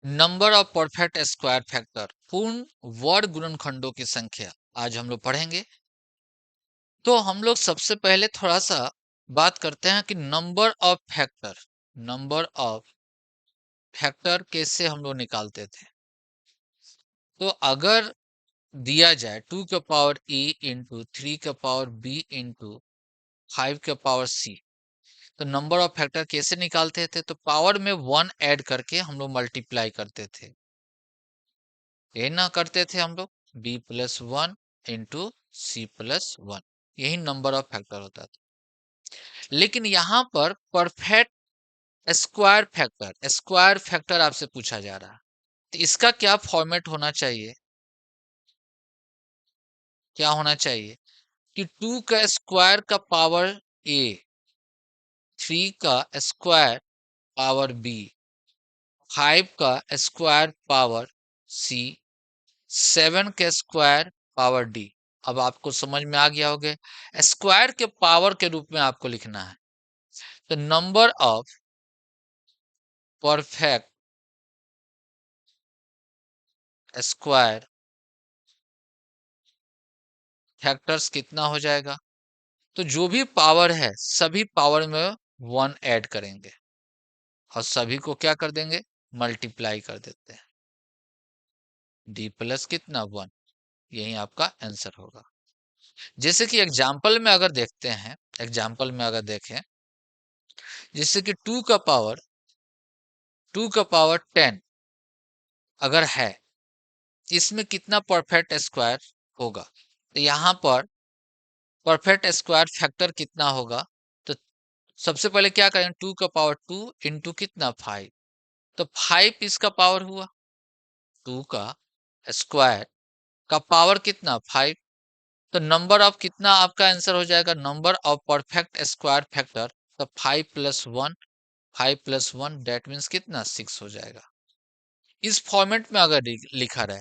Number of perfect square factor, पूर्ण वर्ग गुणनखंडों की संख्या, आज हम लोग पढ़ेंगे। तो हम लोग सबसे पहले थोड़ा सा बात करते हैं कि नंबर ऑफ फैक्टर कैसे हम लोग निकालते थे। तो अगर दिया जाए 2 का पावर ए इंटू 3 का पावर बी इंटू 5 का पावर सी, तो नंबर ऑफ फैक्टर कैसे निकालते थे? तो पावर में 1 ऐड करके हम लोग मल्टीप्लाई करते थे। ये ना करते थे हम लोग B plus 1 into C plus 1, यही नंबर ऑफ फैक्टर होता था। लेकिन यहां पर परफेक्ट स्क्वायर फैक्टर आपसे पूछा जा रहा है, तो इसका क्या फॉर्मेट होना चाहिए? क्या होना चाहिए कि 2 का स्क्वायर का पावर ए, 3 का स्क्वायर पावर बी, 5 का स्क्वायर पावर सी, 7 का स्क्वायर पावर डी। अब आपको समझ में आ गया होगा, स्क्वायर के पावर के रूप में आपको लिखना है। तो number of perfect square factors कितना हो जाएगा? तो जो भी पावर है सभी पावर में 1 ऐड करेंगे और सभी को क्या कर देंगे? मल्टीप्लाई कर देते हैं। डी प्लस कितना 1, यही आपका आंसर होगा। जैसे कि एग्जाम्पल में अगर देखें, जैसे कि 2 का पावर 10 अगर है, इसमें कितना परफेक्ट स्क्वायर होगा? तो यहाँ पर परफेक्ट स्क्वायर फैक्टर कितना होगा? तो सबसे पहले क्या करेंगे, 2 का पावर 2 इंटू कितना 5, तो 5 इसका पावर हुआ। 2 का स्क्वायर का पावर कितना 5, तो नंबर ऑफ कितना आपका आंसर हो जाएगा? Number of perfect square factor, तो 5 प्लस 1, 5 प्लस 1 डेट मीन्स कितना 6 हो जाएगा। इस फॉर्मेट में अगर लिखा रहे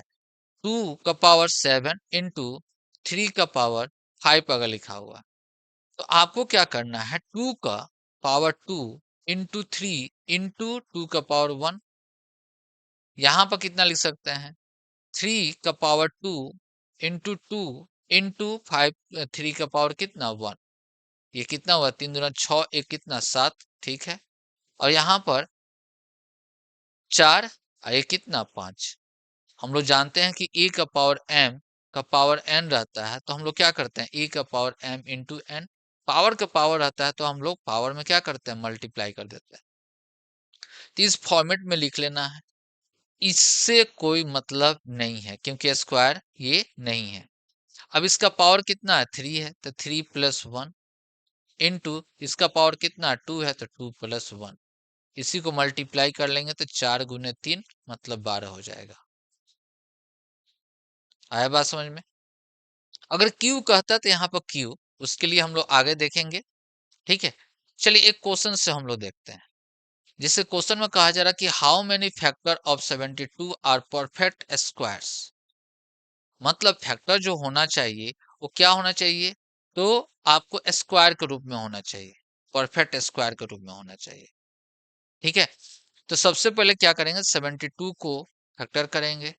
2 का पावर 7 इंटू 3 का पावर 5 अगर लिखा हुआ, तो आपको क्या करना है, 2 का पावर 2 इंटू 3 इंटू 2 का पावर 1, यहां पर कितना लिख सकते हैं, 3 का पावर 2 इंटू 2 इंटू 5, 3 का पावर कितना 1, ये कितना हुआ 3 दूना 6, एक कितना 7, ठीक है। और यहाँ पर 4 और एक कितना 5। हम लोग जानते हैं कि e का पावर m का पावर n रहता है, तो हम लोग क्या करते हैं, e का power m into n, power का पावर रहता है तो हम लोग पावर में क्या करते हैं, मल्टीप्लाई कर देते हैं। तो इस फॉर्मेट में लिख लेना है, इससे कोई मतलब नहीं है क्योंकि स्क्वायर ये नहीं है। अब इसका पावर कितना है, 3 है, तो 3 प्लस 1 इंटू इसका पावर कितना 2 है, तो 2 प्लस 1, इसी को मल्टीप्लाई कर लेंगे तो 4 गुने 3 मतलब 12 हो जाएगा। आया बात समझ में? अगर क्यू कहता तो यहाँ पर क्यू, उसके लिए हम लोग आगे देखेंगे, ठीक है। चलिए एक क्वेश्चन से हम लोग देखते हैं। जिससे क्वेश्चन में कहा जा रहा है कि how many factor of 72 are perfect squares, मतलब फैक्टर जो होना चाहिए वो क्या होना चाहिए, तो आपको स्क्वायर के रूप में होना चाहिए, परफेक्ट स्क्वायर के रूप में होना चाहिए, ठीक है। तो सबसे पहले क्या करेंगे, 72 को फैक्टर करेंगे,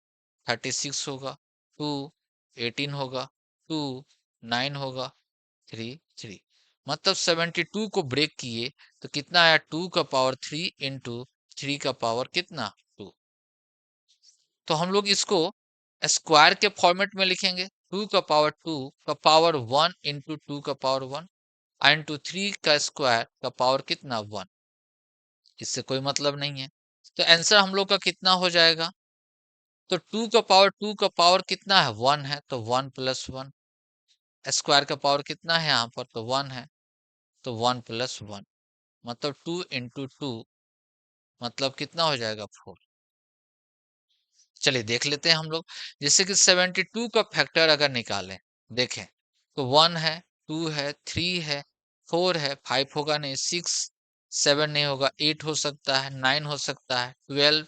36 होगा, 2 18 होगा, 2 9 होगा, 3 3, मतलब 72 को ब्रेक किए तो कितना आया, 2 का पावर 3 इंटू 3 का पावर कितना 2। तो हम लोग इसको स्क्वायर के फॉर्मेट में लिखेंगे, 2 का पावर 2 का पावर 1 इंटू 2 का पावर 1 इंटू 3 का स्क्वायर का पावर कितना 1, इससे कोई मतलब नहीं है। तो आंसर हम लोग का कितना हो जाएगा, तो 2 का पावर कितना है 1 है, तो 1 प्लस 1, स्क्वायर का पावर कितना है यहाँ पर, तो 1 है, तो 1 प्लस 1 मतलब 2 इंटू 2 मतलब कितना हो जाएगा 4। चलिए देख लेते हैं हम लोग, जैसे कि 72 का फैक्टर अगर निकालें, देखें तो 1 है, 2 है, 3 है, 4 है, 5 होगा नहीं, 6 7 नहीं होगा, 8 हो सकता है, 9 हो सकता है, 12,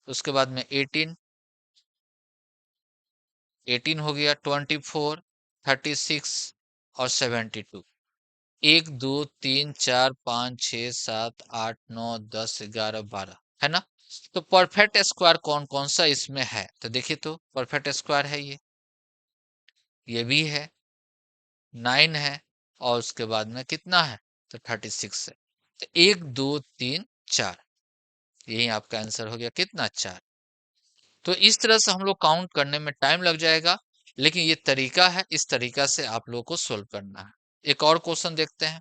उसके बाद में 18 हो गया, 24 36 और 72, 1 2 3 4 5 6 7 8 9 10 11 12, है ना। तो परफेक्ट स्क्वायर कौन कौन सा इसमें है, तो देखिए तो परफेक्ट स्क्वायर है ये भी है, 9 है, और उसके बाद में कितना है, तो 36 है। तो 1 2 3 4, यही आपका आंसर हो गया कितना, 4। तो इस तरह से हम लोग काउंट करने में टाइम लग जाएगा, लेकिन ये तरीका है, इस तरीका से आप लोगों को सोल्व करना है। एक और क्वेश्चन देखते हैं।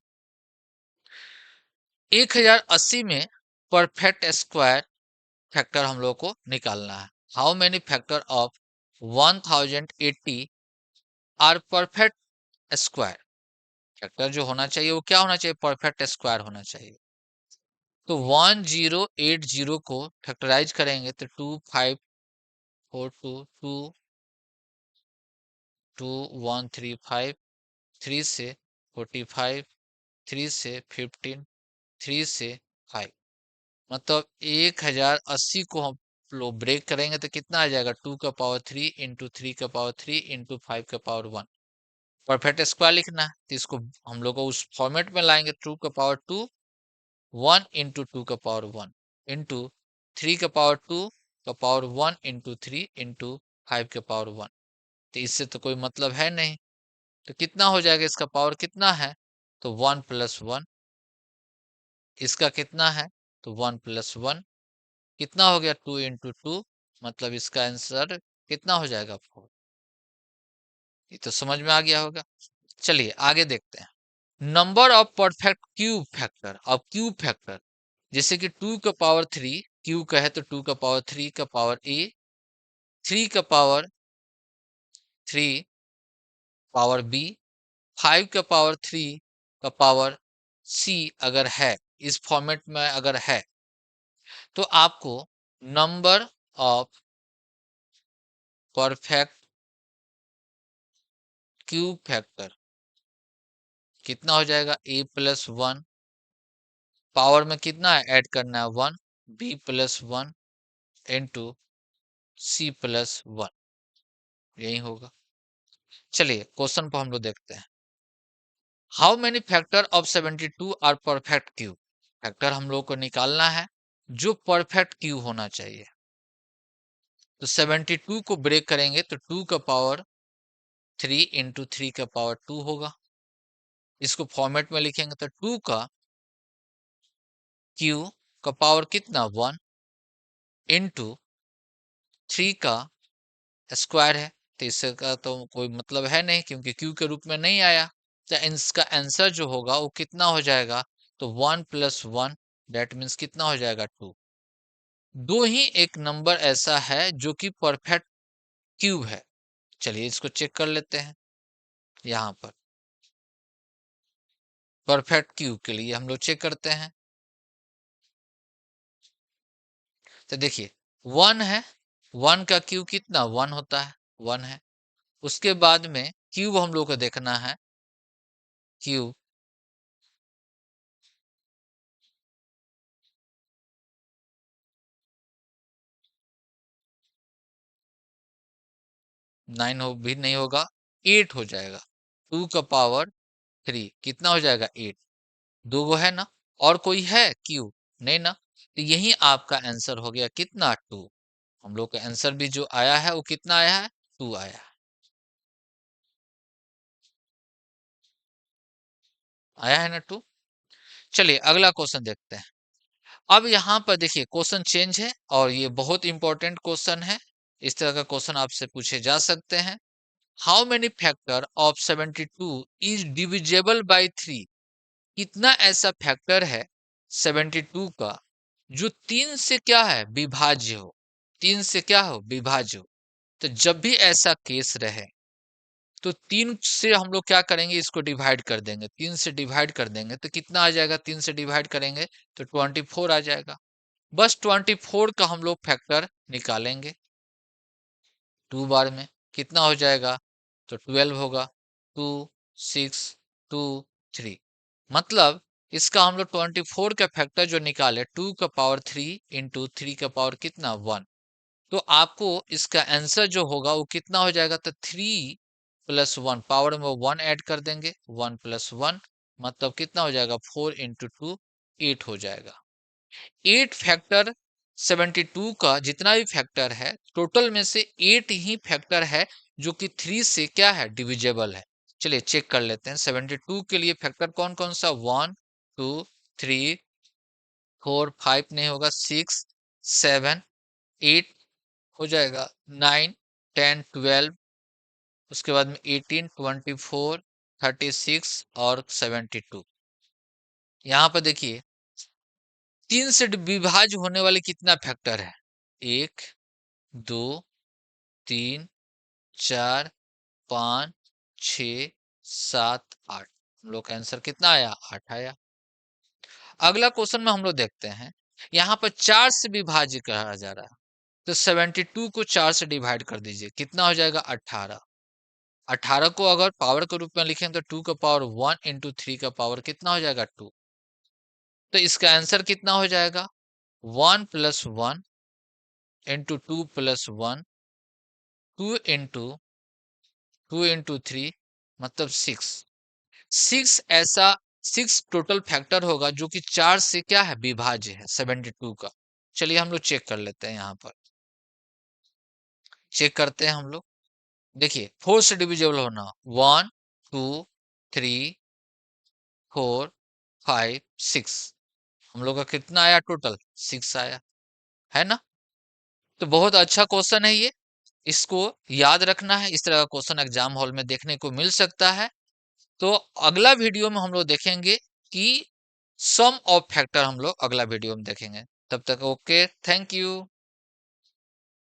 1080 में परफेक्ट स्क्वायर फैक्टर हम लोग को निकालना है। How many factor of 1080 are perfect square. Factor जो होना चाहिए वो क्या होना चाहिए, परफेक्ट स्क्वायर होना चाहिए। तो 1080 को फैक्टराइज करेंगे तो 2542 2135, 3 से 45, 3 से 15, 3 से 5, मतलब 1080 को हम लोग ब्रेक करेंगे तो कितना आ जाएगा, 2 का पावर 3 इंटू 3 का पावर 3 इंटू 5 का पावर 1। परफेक्ट स्क्वायर लिखना है तो इसको हम लोग को उस फॉर्मेट में लाएंगे, 2 का पावर 2 1 इंटू 2 का पावर 1 इंटू 3 का पावर 2 का पावर 1 इंटू 3 इंटू 5 का पावर 1। तो इससे तो कोई मतलब है नहीं, तो कितना हो जाएगा, इसका पावर कितना है, तो 1 प्लस 1। इसका कितना है, तो 1 प्लस 1 कितना हो गया, 2 इंटू 2, मतलब इसका आंसर कितना हो जाएगा, 4। ये तो समझ में आ गया होगा। चलिए आगे देखते हैं। Number of perfect cube factor. अब क्यूब फैक्टर जैसे कि 2 का पावर 3 क्यूब का है, तो 2 का पावर 3 का पावर ए, 3 का पावर 3 पावर बी, 5 का पावर 3 का पावर सी अगर है, इस फॉर्मेट में अगर है, तो आपको number of perfect cube factor कितना हो जाएगा, a प्लस 1, पावर में कितना है ऐड करना है 1, b plus 1 into C plus 1, यही होगा। चलिए क्वेश्चन पर हम लोग देखते हैं। How many factor of 72 are perfect cube. Factor हम लोग को निकालना है जो परफेक्ट क्यूब होना चाहिए। तो 72 को ब्रेक करेंगे तो 2 का पावर 3 इंटू 3 का पावर 2 होगा। इसको फॉर्मेट में लिखेंगे तो 2 का क्यू का पावर कितना 1 इंटू 3 का स्क्वायर है, तो इसका तो कोई मतलब है नहीं क्योंकि क्यू के रूप में नहीं आया। तो इसका आंसर जो होगा वो कितना हो जाएगा, तो 1 प्लस 1 दैट मीन्स कितना हो जाएगा 2। दो ही एक नंबर ऐसा है जो कि परफेक्ट क्यूब है। चलिए इसको चेक कर लेते हैं। यहाँ पर परफेक्ट क्यूब के लिए हम लोग चेक करते हैं। तो देखिए 1 है, 1 का क्यूब कितना 1 होता है, 1 है। उसके बाद में क्यूब हम लोग को देखना है, क्यूब 9 हो भी नहीं होगा, 8 हो जाएगा। 2 का पावर 3 कितना हो जाएगा 8, दो गो है ना, और कोई है क्यूब नहीं ना, तो यही आपका आंसर हो गया कितना 2। हम लोग का आंसर भी जो आया है वो कितना आया है, 2 आया है। आया है ना 2। चलिए अगला क्वेश्चन देखते हैं। अब यहाँ पर देखिए क्वेश्चन चेंज है और ये बहुत इंपॉर्टेंट क्वेश्चन है। इस तरह का क्वेश्चन आपसे पूछे जा सकते हैं। How many factor of 72 is divisible by 3। कितना ऐसा फैक्टर है 72 का जो 3 से क्या है, विभाज्य हो, 3 से क्या हो, विभाज्य हो। तो जब भी ऐसा केस रहे तो 3 से हम लोग क्या करेंगे, इसको डिवाइड कर देंगे, 3 से डिवाइड कर देंगे तो कितना आ जाएगा, 3 से डिवाइड करेंगे तो 24 आ जाएगा। बस 24 का हम लोग फैक्टर निकालेंगे 2 बार में, कितना हो जाएगा, तो 12 होगा। 2 6 2 3, मतलब इसका हम लोग 24 का फैक्टर जो निकाले 2 का पावर 3 इंटू 3 का पावर कितना 1, तो आपको इसका आंसर जो होगा वो कितना हो जाएगा, तो 3 प्लस 1, पावर में 1 ऐड कर देंगे, 1 प्लस 1 मतलब कितना हो जाएगा, 4 इंटू 2 8 हो जाएगा। 8 फैक्टर 72 का जितना भी फैक्टर है टोटल में से 8 ही फैक्टर है जो कि 3 से क्या है, डिविजेबल है। चलिए चेक कर लेते हैं 72 के लिए फैक्टर कौन कौन सा, 1 2 3 4 5 नहीं होगा, 6 7 8 हो जाएगा, 9 10 12, उसके बाद में 18 24 36 और 72। यहाँ पर देखिए 3 से विभाज्य होने वाले कितना फैक्टर है, 1 2 3 4 5 6 7 8। हम लोग का आंसर कितना आया, 8 आया। अगला क्वेश्चन में हम लोग देखते हैं, यहाँ पर 4 से विभाज्य कहा जा रहा है, तो 72 को 4 से डिवाइड कर दीजिए, कितना हो जाएगा, 18। 18 को अगर पावर के रूप में लिखें तो 2 का पावर 1 इंटू 3 का पावर कितना हो जाएगा, 2। तो इसका आंसर कितना हो जाएगा, 1 प्लस 1 इंटू 2 प्लस 1, 2 इंटू 3 मतलब 6। 6 ऐसा 6 टोटल फैक्टर होगा जो कि 4 से क्या है, विभाज्य है 72 का। चलिए हम लोग चेक कर लेते हैं, यहाँ पर चेक करते हैं हम लोग। देखिए 4 से डिविजिबल होना, 1 2 3 4 5 6, हम लोग का कितना आया, टोटल 6 आया, है ना। तो बहुत अच्छा क्वेश्चन है ये, इसको याद रखना है। इस तरह का क्वेश्चन एग्जाम हॉल में देखने को मिल सकता है। तो अगला वीडियो में हम लोग देखेंगे कि सम ऑफ फैक्टर हम लोग अगला वीडियो में देखेंगे। तब तक ओके, थैंक यू।